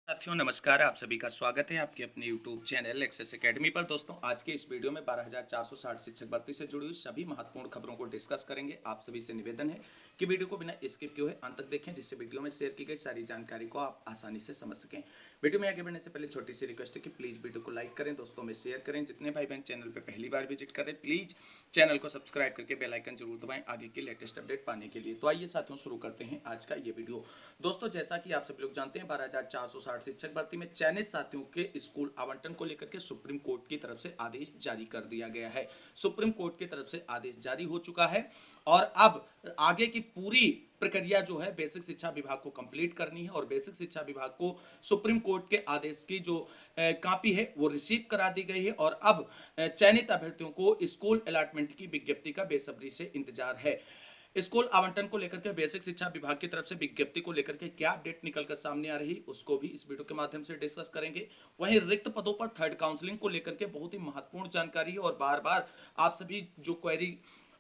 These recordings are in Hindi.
साथियों नमस्कार। आप सभी का स्वागत है आपके अपने YouTube चैनल एक्सेस एकेडमी पर। दोस्तों आज के इस वीडियो में 12,460 शिक्षक भर्ती से जुड़ी हुई सभी महत्वपूर्ण खबरों को डिस्कस करेंगे। आप सभी से निवेदन है कि वीडियो को बिना स्किप किए हुए अंत तक देखें, जिससे वीडियो में शेयर की गई सारी जानकारी को आप आसानी से समझ सकें। वीडियो में आगे बढ़ने से पहले छोटी सी रिक्वेस्ट है कि प्लीज वीडियो को लाइक करें, दोस्तों में शेयर करें। जितने भाई बहन चैनल पर पहली बार विजिट करें प्लीज चैनल को सब्सक्राइब करके बेल आइकन जरूर दबाएं आगे की लेटेस्ट अपडेट पाने के लिए। तो आइए साथियों शुरू करते हैं आज का ये वीडियो। दोस्तों जैसा कि आप सभी लोग जानते हैं 12,460 शिक्षक भर्ती में चयनित साथियों के स्कूल आवंटन को लेकर के सुप्रीम कोर्ट की तरफ से आदेश जारी कर दिया गया है। सुप्रीम कोर्ट की तरफ से आदेश जारी हो चुका है और अब आगे की पूरी प्रक्रिया जो है बेसिक शिक्षा विभाग को कंप्लीट करनी है और बेसिक शिक्षा विभाग को सुप्रीम कोर्ट के आदेश की जो कॉपी है वो रिसीव करा दी गई है और अब चयनित अभ्यर्थियों को स्कूल अलॉटमेंट की विज्ञप्ति का बेसब्री से इंतजार है। स्कूल आवंटन को लेकर के बेसिक शिक्षा विभाग की तरफ से विज्ञप्ति को लेकर के क्या अपडेट निकल कर सामने आ रही है उसको भी इस वीडियो के माध्यम से डिस्कस करेंगे। वहीं रिक्त पदों पर थर्ड काउंसलिंग को लेकर के बहुत ही महत्वपूर्ण जानकारी है और बार बार आप सभी जो क्वेरी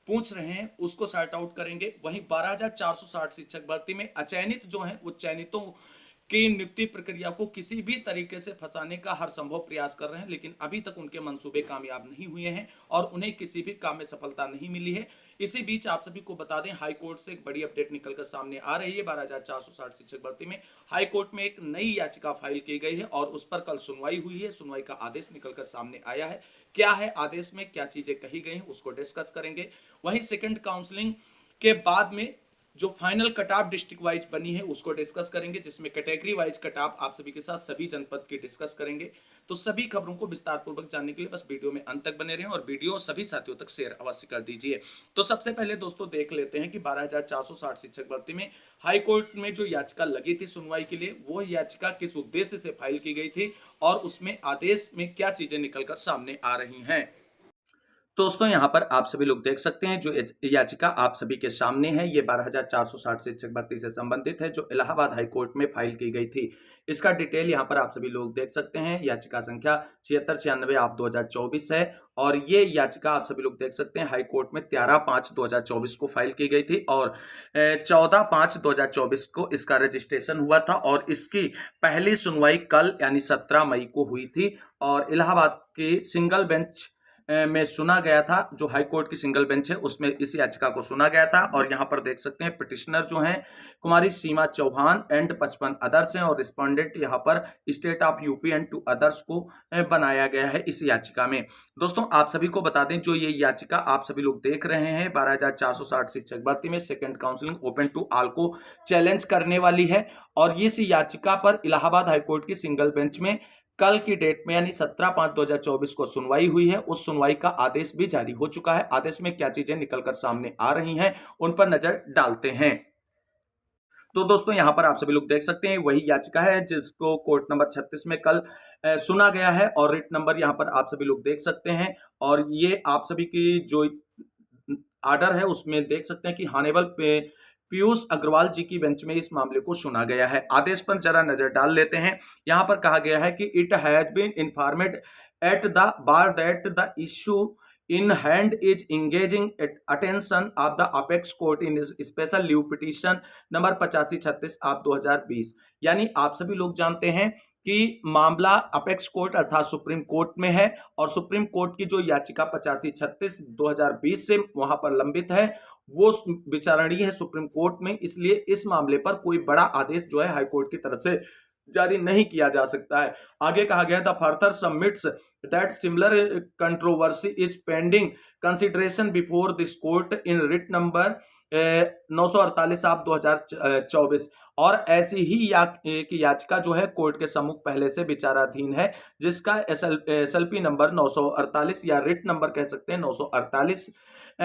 पूछ रहे हैं उसको सॉर्ट आउट करेंगे। वहीं 12,460 शिक्षक भर्ती में अचयनित जो है वो चयनितों की नियुक्ति प्रक्रिया को किसी भी तरीके से फंसाने का हर संभव प्रयास कर रहे हैं, लेकिन अभी तक उनके मंसूबे कामयाब नहीं हुए हैं और उन्हें किसी भी काम में सफलता नहीं मिली है। इसी बीच आप सभी को बता दें हाई कोर्ट से एक बड़ी अपडेट निकलकर सामने आ रही है। 12,460 शिक्षक भर्ती में हाई कोर्ट में एक नई याचिका फाइल की गई है और उस पर कल सुनवाई हुई है। सुनवाई का आदेश निकलकर सामने आया है। क्या है आदेश में क्या चीजें कही गई हैं उसको डिस्कस करेंगे। वहीं सेकंड काउंसलिंग के बाद में जो final cut off district wise बनी है उसको डिस्कस करेंगे, जिसमें कैटेगरी वाइज कट ऑफ आप सभी के साथ सभी जनपद की डिस्कस करेंगे। तो सभी खबरों को विस्तार पूर्वक जानने के लिए बस वीडियो में अंत तक बने रहें और वीडियो सभी साथियों तक शेयर अवश्य कर दीजिए। तो सबसे पहले दोस्तों देख लेते हैं कि 12,460 शिक्षक भर्ती में हाई कोर्ट में जो याचिका लगी थी सुनवाई के लिए वो याचिका किस उद्देश्य से फाइल की गई थी और उसमें आदेश में क्या चीजें निकलकर सामने आ रही हैं। दोस्तों यहाँ पर आप सभी लोग देख सकते हैं जो याचिका आप सभी के सामने है ये 12,460 शिक्षक भर्ती से संबंधित है जो इलाहाबाद हाई कोर्ट में फाइल की गई थी। इसका डिटेल यहाँ पर आप सभी लोग देख सकते हैं। याचिका संख्या 7696 आप 2024 है और ये याचिका आप सभी लोग देख सकते हैं हाई कोर्ट में 13/5/2024 को फाइल की गई थी और 14/5/2024 को इसका रजिस्ट्रेशन हुआ था और इसकी पहली सुनवाई कल यानी 17 मई को हुई थी और इलाहाबाद की सिंगल बेंच में सुना गया था। जो हाई कोर्ट की सिंगल बेंच है उसमें इस याचिका को सुना गया था और यहाँ पर देख सकते हैं पिटिशनर जो हैं कुमारी सीमा चौहान एंड 55 अदर्स हैं और रिस्पोंडेंट यहाँ पर state of UP and 2 others को बनाया गया है इस याचिका में। दोस्तों आप सभी को बता दें जो ये याचिका आप सभी लोग देख रहे हैं 12,460 शिक्षक भर्ती में second counselling open to all को चैलेंज करने वाली है और इस याचिका पर इलाहाबाद हाईकोर्ट की सिंगल बेंच में कल की डेट में यानी 17/5/2024 को सुनवाई हुई है। उस सुनवाई का आदेश भी जारी हो चुका है। आदेश में क्या चीजें निकलकर सामने आ रही हैं उन पर नजर डालते हैं। तो दोस्तों यहाँ पर आप सभी लोग देख सकते हैं वही याचिका है जिसको कोर्ट नंबर 36 में कल सुना गया है और रिट नंबर यहाँ पर आप सभी लोग देख सकते हैं और ये आप सभी की जो आर्डर है उसमें देख सकते हैं कि हानेबल पे पीयूष अग्रवाल जी की बेंच में इस मामले को सुना गया है। आदेश पर जरा नजर डाल लेते हैं। यहाँ पर कहा गया है कि it has been informed at the bar that the issue in hand is engaging attention of the apex court in special leave petition number 8536 of 2020। यानी आप सभी लोग जानते हैं कि मामला अपेक्स कोर्ट अर्थात सुप्रीम कोर्ट में है और सुप्रीम कोर्ट की जो याचिका 8536 2020 से वहां पर लंबित है वो विचारणीय है सुप्रीम कोर्ट में, इसलिए इस मामले पर कोई बड़ा आदेश जो है हाईकोर्ट की तरफ से जारी नहीं किया जा सकता है। आगे कहा गया the further submits that similar controversy is pending consideration before this court in writ number 948 आप 2024 और ऐसी ही एक याचिका जो है कोर्ट के सम्मुख पहले से विचाराधीन है जिसका एसएलपी नंबर 948 या रिट नंबर कह सकते हैं 948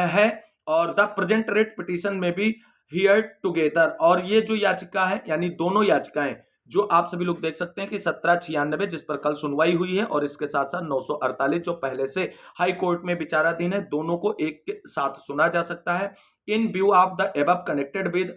है और द प्रेजेंट रेट पिटीशन में भी हियर टुगेदर। और ये जो याचिका है यानी दोनों याचिकाएं जो आप सभी लोग देख सकते हैं कि 1796 जिस पर कल सुनवाई हुई है और इसके साथ साथ 948 जो पहले से हाई कोर्ट में विचाराधीन है, दोनों को एक के साथ सुना जा सकता है। In view of the above connected with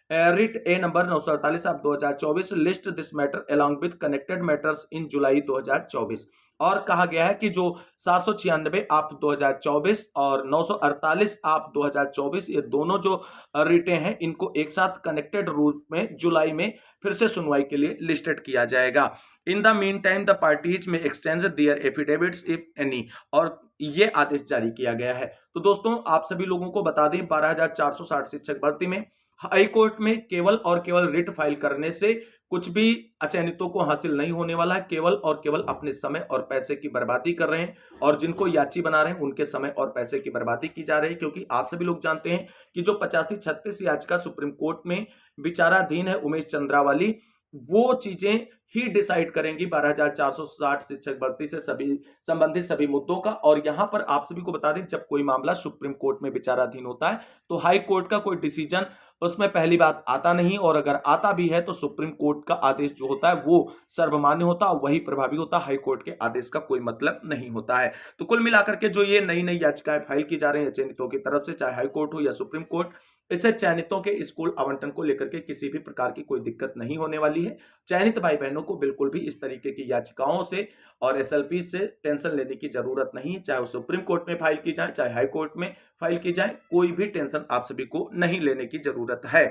writ a number 948 of 2024 list this matter along with connected matters in July 2024। और कहा गया है कि जो 796 आप 2024 और 948 आप 2024 ये दोनों जो रिटें हैं इनको एक साथ कनेक्टेड रूप में जुलाई में फिर से सुनवाई के लिए लिस्टेड किया जाएगा। In the meantime the parties may exchange their affidavits if any, और ये आदेश जारी किया गया है। तो दोस्तों आप सभी लोगों को बता दें 12,460 शिक्षक भर्ती में हाई कोर्ट में केवल और केवल रिट फाइल करने से कुछ भी अचयनितों को हासिल नहीं होने वाला है। केवल और केवल अपने समय और पैसे की बर्बादी कर रहे हैं, और जिनको याची बना रहे हैं उनके समय और पैसे की बर्बादी की जा रही है। क्योंकि आप सभी लोग जानते हैं कि जो 85-36 याचिका सुप्रीम कोर्ट में विचाराधीन है उमेश चंद्रावाली, वो चीजें ही डिसाइड करेंगी 12,460 शिक्षक भर्ती से सभी संबंधित सभी मुद्दों का। और यहां पर आप सभी को बता दें जब कोई मामला सुप्रीम कोर्ट में विचाराधीन होता है तो हाई कोर्ट का कोई डिसीजन उसमें पहली बात आता नहीं, और अगर आता भी है तो सुप्रीम कोर्ट का आदेश जो होता है वो सर्वमान्य होता है, वही प्रभावी होता है। हाई कोर्ट के आदेश का कोई मतलब नहीं होता है। तो कुल मिलाकर के जो ये नई नई याचिकाएं फाइल की जा रही हैं चयनितों की तरफ से, चाहे हाई कोर्ट हो या सुप्रीम कोर्ट, इससे चयनितों के स्कूल आवंटन को लेकर के किसी भी प्रकार की कोई दिक्कत नहीं होने वाली है। चयनित भाई बहनों को बिल्कुल भी इस तरीके की याचिकाओं से और एसएलपी से टेंशन लेने की जरूरत नहीं है। चाहे वो सुप्रीम कोर्ट में फाइल की जाए चाहे हाई कोर्ट में फाइल की जाए, कोई भी टेंशन आप सभी को नहीं लेने की जरूरत है।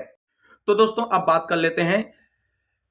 तो दोस्तों अब बात कर लेते हैं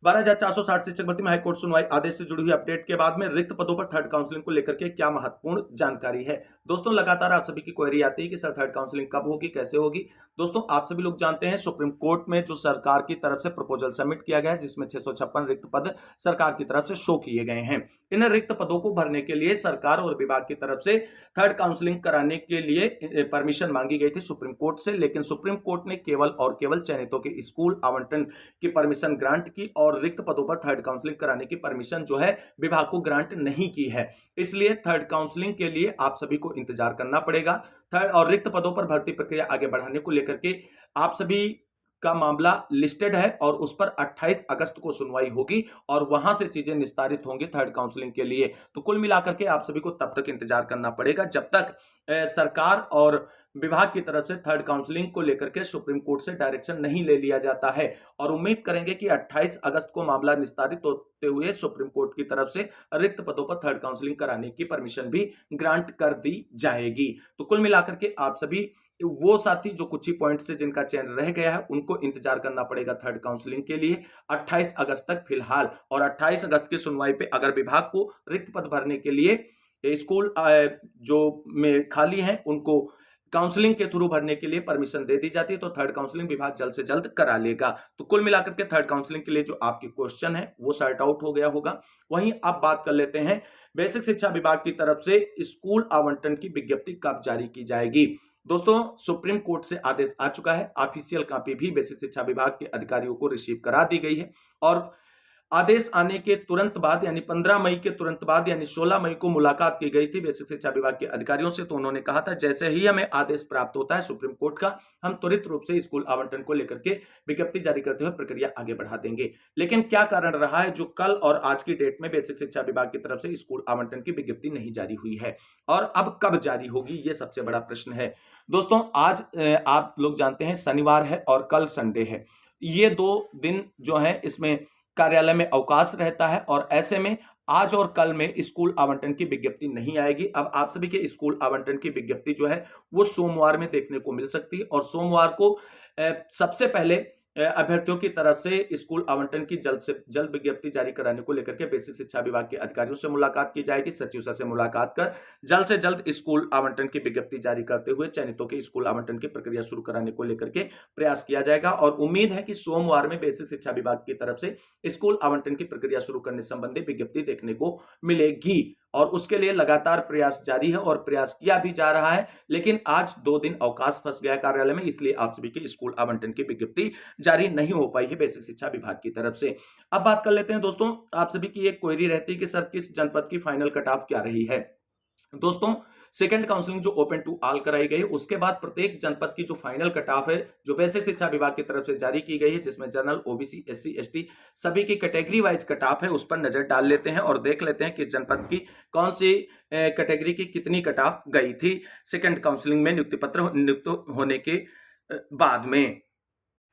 12,460 शिक्षक भर्ती में हाईकोर्ट सुनवाई आदेश से जुड़ी हुई अपडेट के बाद में रिक्त पदों पर थर्ड काउंसलिंग को लेकर के क्या महत्वपूर्ण जानकारी है। दोस्तों लगातार आप सभी की क्वेरी आती है कि सर थर्ड काउंसलिंग कब होगी, कैसे होगी। दोस्तों आप सभी लोग जानते हैं सुप्रीम कोर्ट में जो सरकार की तरफ से प्रपोजल सबमिट किया गया है जिसमें 656 रिक्त पद सरकार की तरफ से शो किए गए हैं। इन रिक्त पदों को भरने के लिए सरकार और विभाग की तरफ से थर्ड काउंसलिंग कराने के लिए परमिशन मांगी गई थी सुप्रीम कोर्ट से, लेकिन सुप्रीम कोर्ट ने केवल और केवल चयनितों के स्कूल आवंटन की परमिशन ग्रांट की और रिक्त पदों पर थर्ड काउंसलिंग कराने की परमिशन जो है विभाग को ग्रांट नहीं की है। इसलिए थर्ड काउंसलिंग के लिए आप सभी को इंतजार करना पड़ेगा। थर्ड और रिक्त पदों पर भर्ती प्रक्रिया आगे बढ़ाने को लेकर के आप सभी का मामला लिस्टेड है और उस पर 28 अगस्त को सुनवाई होगी और वहां से चीजें निस्तारित होंगी थर्ड काउंसलिंग के लिए। तो कुल मिलाकर के आप सभी को तब तक इंतजार करना पड़ेगा जब तक सरकार और विभाग की तरफ से थर्ड काउंसलिंग को लेकर के सुप्रीम कोर्ट से डायरेक्शन नहीं ले लिया जाता है। और उम्मीद करेंगे कि 28 अगस्त को मामला निस्तारित होते हुए सुप्रीम कोर्ट की तरफ से रिक्त पदों पर थर्ड काउंसलिंग कराने की परमिशन भी ग्रांट कर दी जाएगी। तो कुल मिलाकर के आप सभी वो साथी जो कुछ ही पॉइंट से जिनका चयन रह गया है उनको इंतजार करना पड़ेगा थर्ड काउंसलिंग के लिए 28 अगस्त तक फिलहाल। और 28 अगस्त की सुनवाई पे अगर विभाग को रिक्त पद भरने के लिए स्कूल जो में खाली हैं उनको काउंसलिंग के थ्रू भरने के लिए परमिशन दे दी जाती है तो थर्ड काउंसलिंग विभाग जल्द से जल्द करा लेगा। तो कुल मिलाकर के थर्ड काउंसलिंग के लिए जो आपकी क्वेश्चन है वो सॉर्ट आउट हो गया होगा। वहीं अब बात कर लेते हैं बेसिक शिक्षा विभाग की तरफ से स्कूल आवंटन की विज्ञप्ति कब जारी की जाएगी। दोस्तों सुप्रीम कोर्ट से आदेश आ चुका है, ऑफिशियल कॉपी भी बेसिक शिक्षा विभाग के अधिकारियों को रिसीव करा दी गई है और आदेश आने के तुरंत बाद यानी 15 मई के तुरंत बाद यानी 16 मई को मुलाकात की गई थी बेसिक शिक्षा विभाग के अधिकारियों से। तो उन्होंने कहा था जैसे ही हमें आदेश प्राप्त होता है सुप्रीम कोर्ट का हम त्वरित रूप से स्कूल आवंटन को लेकर के विज्ञप्ति जारी करते हुए प्रक्रिया आगे बढ़ा देंगे। लेकिन क्या कारण रहा है जो कल और आज की डेट में बेसिक शिक्षा विभाग की तरफ से स्कूल आवंटन की विज्ञप्ति नहीं जारी हुई है और अब कब जारी होगी ये सबसे बड़ा प्रश्न है। दोस्तों आज आप लोग जानते हैं शनिवार है और कल संडे है, ये 2 दिन जो है इसमें कार्यालय में अवकाश रहता है और ऐसे में आज और कल में स्कूल आवंटन की विज्ञप्ति नहीं आएगी। अब आप सभी के स्कूल आवंटन की विज्ञप्ति जो है वो सोमवार में देखने को मिल सकती है और सोमवार को सबसे पहले अभ्यर्थियों की तरफ से स्कूल आवंटन की जल्द से जल्द विज्ञप्ति जारी कराने को लेकर के बेसिक शिक्षा विभाग के अधिकारियों से मुलाकात की जाएगी। सचिव सर से मुलाकात कर जल्द से जल्द स्कूल आवंटन की विज्ञप्ति जारी करते हुए चयनितों के स्कूल आवंटन की प्रक्रिया शुरू कराने को लेकर के प्रयास किया जाएगा और उम्मीद है कि सोमवार में बेसिक शिक्षा विभाग की तरफ से स्कूल आवंटन की प्रक्रिया शुरू करने संबंधी विज्ञप्ति देखने को मिलेगी और उसके लिए लगातार प्रयास जारी है और प्रयास किया भी जा रहा है। लेकिन आज 2 दिन अवकाश फंस गया कार्यालय में, इसलिए आप सभी के स्कूल आवंटन की विज्ञप्ति जारी नहीं हो पाई है बेसिक शिक्षा विभाग की तरफ से। अब बात कर लेते हैं दोस्तों, आप सभी की एक क्वेरी रहती है कि सर किस जनपद की फाइनल कट ऑफ क्या रही है। दोस्तों सेकंड काउंसलिंग जो ओपन टू ऑल कराई गई है उसके बाद प्रत्येक जनपद की जो फाइनल कट ऑफ है जो बेसिक शिक्षा विभाग की तरफ से जारी की गई है जिसमें जनरल ओबीसी एससी एसटी सभी की कैटेगरी वाइज कट ऑफ है उस पर नजर डाल लेते हैं और देख लेते हैं किस जनपद की कौन सी कैटेगरी की कितनी कट ऑफ गई थी सेकंड काउंसलिंग में नियुक्ति पत्र नियुक्त होने के बाद में।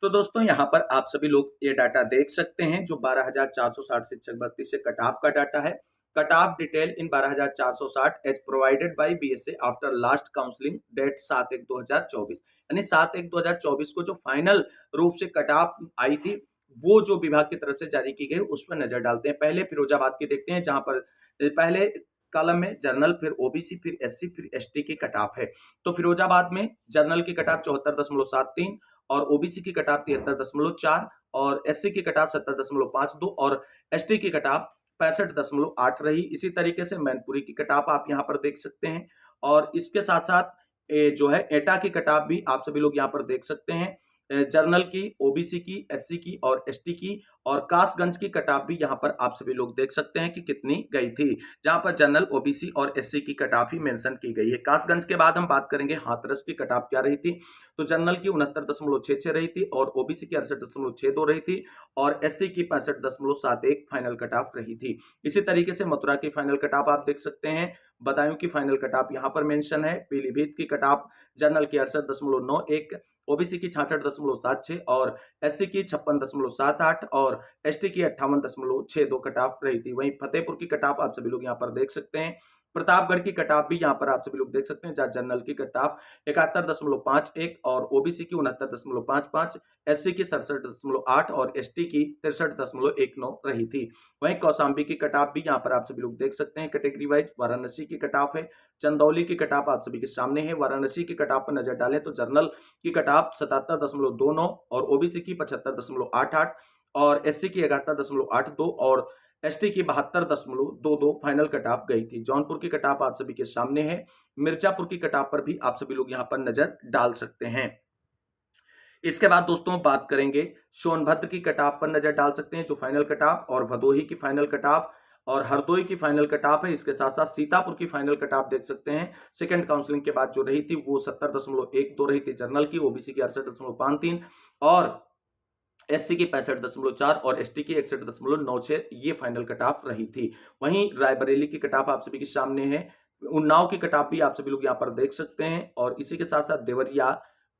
तो दोस्तों यहाँ पर आप सभी लोग ये डाटा देख सकते हैं जो 12,460 शिक्षक भर्ती से कट ऑफ का डाटा है। Cut off detail in 12,460 as provided by BSA after last counselling date 7/1/2024, यानी 7/1/2024 को जो फाइनल रूप से कट ऑफ आई थी वो जो विभाग की तरफ से जारी की गई उस पर नजर डालते हैं। पहले फिरोजाबाद की देखते हैं, जहां पर पहले कॉलम में जनरल, फिर ओबीसी, फिर एससी, फिर एसटी की कट ऑफ है। तो फिरोजाबाद में जनरल की कट ऑफ 74.73 और ओबीसी की कटाव 73.4 और एससी की कटाव 70.52 और एसटी की कटाव 65.8 रही। इसी तरीके से मैनपुरी की कटाव आप यहाँ पर देख सकते हैं और इसके साथ साथ जो है एटा की कटाव भी आप सभी लोग यहाँ पर देख सकते हैं। जर्नल की, ओबीसी की, एससी की और एसटी की और कासगंज की कटाव भी यहाँ पर आप सभी लोग देख सकते हैं कि कितनी गई थी, जहां पर जनरल, ओबीसी और एससी की कटाव ही मेंशन की गई है। कासगंज के बाद हम बात करेंगे हाथरस की कटाव क्या रही थी। तो जनरल की 69.66 रही थी और ओबीसी की 68.62 रही थी और एससी की 65.71 फाइनल कटाव रही थी। इसी तरीके से मथुरा की फाइनल कटाव आप देख सकते हैं। बदायूं की फाइनल कटाव यहाँ पर मेंशन है। पीलीभीत की कटाव जनरल की 68.91, ओबीसी की 66.76 और एससी की 56.78 और एसटी की 58.62 कटाव रही थी। वहीं फतेहपुर की कटाव आप सभी लोग यहाँ पर देख सकते हैं। प्रतापगढ़ की कटाव भी यहाँ पर आप सभी लोग देख सकते हैं, जहाँ जनरल की कटाव 71.51 और ओबीसी की 69.55, एससी की 67.8 और एसटी की 63.19 रही थी। वहीं कौशाम्बी की कटाव भी यहाँ पर आप सभी लोग देख सकते हैं कैटेगरी वाइज। वाराणसी की कटाव है, चंदौली की कटाव आप सभी के सामने है। वाराणसी की कटाव पर नजर डालें तो जनरल की कटाव 77.29 और ओबीसी की 75.88 और एससी की 71.82 और एसटी की 72.22 फाइनल कटाव गई थी। जौनपुर की कटाव आप सभी के सामने है। मिर्जापुर की कटाव पर भी आप सभी लोग यहाँ पर नजर डाल सकते हैं। इसके बाद दोस्तों बात करेंगे सोनभद्र की कटाव पर नजर डाल सकते हैं जो फाइनल कटाव, और भदोही की फाइनल कटाव और हरदोई की फाइनल कटाव है। इसके साथ साथ सीतापुर की फाइनल कटाव देख सकते हैं। सेकंड काउंसलिंग के बाद जो रही थी वो 70.12 रही थी जनरल की, ओबीसी की 68.53 और एससी की 65.4 और एसटी की 61.96 ये फाइनल कटाव रही थी। वहीं रायबरेली की कटाव आप सभी के सामने है। उन्नाव की कटाव भी आप सभी लोग यहाँ पर देख सकते हैं और इसी के साथ साथ देवरिया,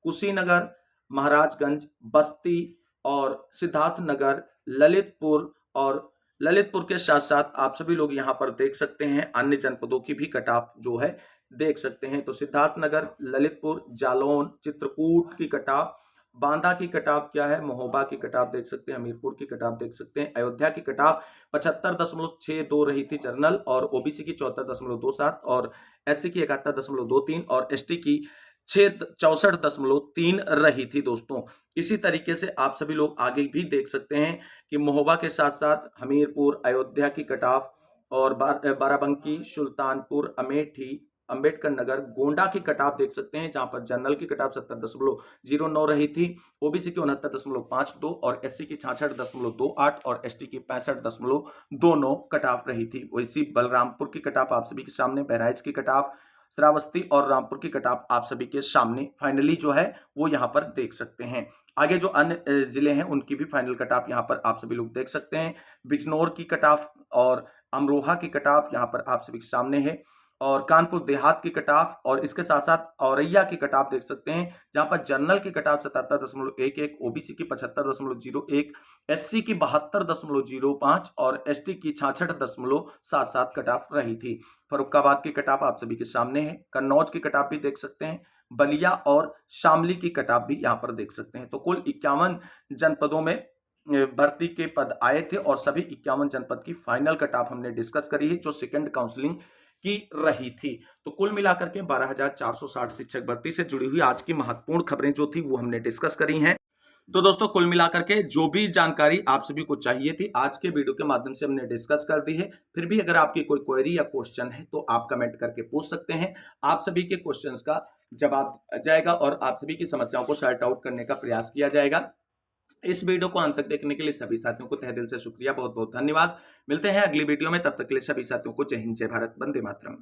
कुशीनगर, महाराजगंज, बस्ती और सिद्धार्थनगर, ललितपुर और ललितपुर के साथ साथ आप सभी लोग यहाँ पर देख सकते हैं अन्य जनपदों की भी कटाव जो है देख सकते हैं। तो सिद्धार्थनगर, ललितपुर, जालौन, चित्रकूट की कटाव, बांदा की कटाव क्या है, महोबा की कटाव देख सकते हैं, हमीरपुर की कटाव देख सकते हैं। अयोध्या की कटाव 75.62 रही थी जनरल और ओबीसी की 74.27 और एससी की 71.23 और एसटी की 64.3 रही थी दोस्तों। इसी तरीके से आप सभी लोग आगे भी देख सकते हैं कि महोबा के साथ साथ हमीरपुर, अयोध्या की कटाव और बाराबंकी, सुल्तानपुर, अमेठी, अंबेडकर नगर, गोंडा की कटाव देख सकते हैं, जहां पर जनरल की कटाव 70.09 रही थी, ओबीसी की 69.52 और एससी की 66.28 और एसटी की 65.29 कटाव रही थी। वैसी बलरामपुर की कटाव आप सभी के सामने, बहराइच की कटाव, श्रावस्ती और रामपुर की कटाव आप सभी के सामने फाइनली जो है वो यहाँ पर देख सकते हैं। आगे जो अन्य जिले हैं उनकी भी फाइनल कटाव यहाँ पर आप सभी लोग देख सकते हैं। बिजनौर की कटाव और अमरोहा की कटाव यहाँ पर आप सभी के सामने है और कानपुर देहात की कटाव और इसके साथ साथ औरैया की कटाव देख सकते हैं, जहां पर जनरल की कटाव 77.11, ओबीसी की 75.01, एससी की 72.05 और एसटी की 66.77 कटाव रही थी। फरुखाबाद की कटाव आप सभी के सामने है। कन्नौज की कटाव भी देख सकते हैं। बलिया और शामली की कटाव भी यहाँ पर देख सकते हैं। तो कुल 51 जनपदों में भर्ती के पद आए थे और सभी 51 जनपद की फाइनल कटाव हमने डिस्कस करी है जो सेकंड काउंसलिंग की रही थी। तो कुल मिलाकर के 12,460 शिक्षक भर्ती से जुड़ी हुई आज की महत्वपूर्ण खबरें जो थी वो हमने डिस्कस करी हैं। तो दोस्तों कुल मिलाकर के जो भी जानकारी आप सभी को चाहिए थी आज के वीडियो के माध्यम से हमने डिस्कस कर दी है। फिर भी अगर आपकी कोई क्वेरी या क्वेश्चन है तो आप कमेंट करके पूछ सकते हैं। आप सभी के क्वेश्चंस का जवाब जाएगा और आप सभी की समस्याओं को सॉर्ट आउट करने का प्रयास किया जाएगा। इस वीडियो को अंत तक देखने के लिए सभी साथियों को तहे दिल से शुक्रिया, बहुत बहुत धन्यवाद। मिलते हैं अगली वीडियो में, तब तक के लिए सभी साथियों को जय हिंद, जय भारत, वंदे मातरम।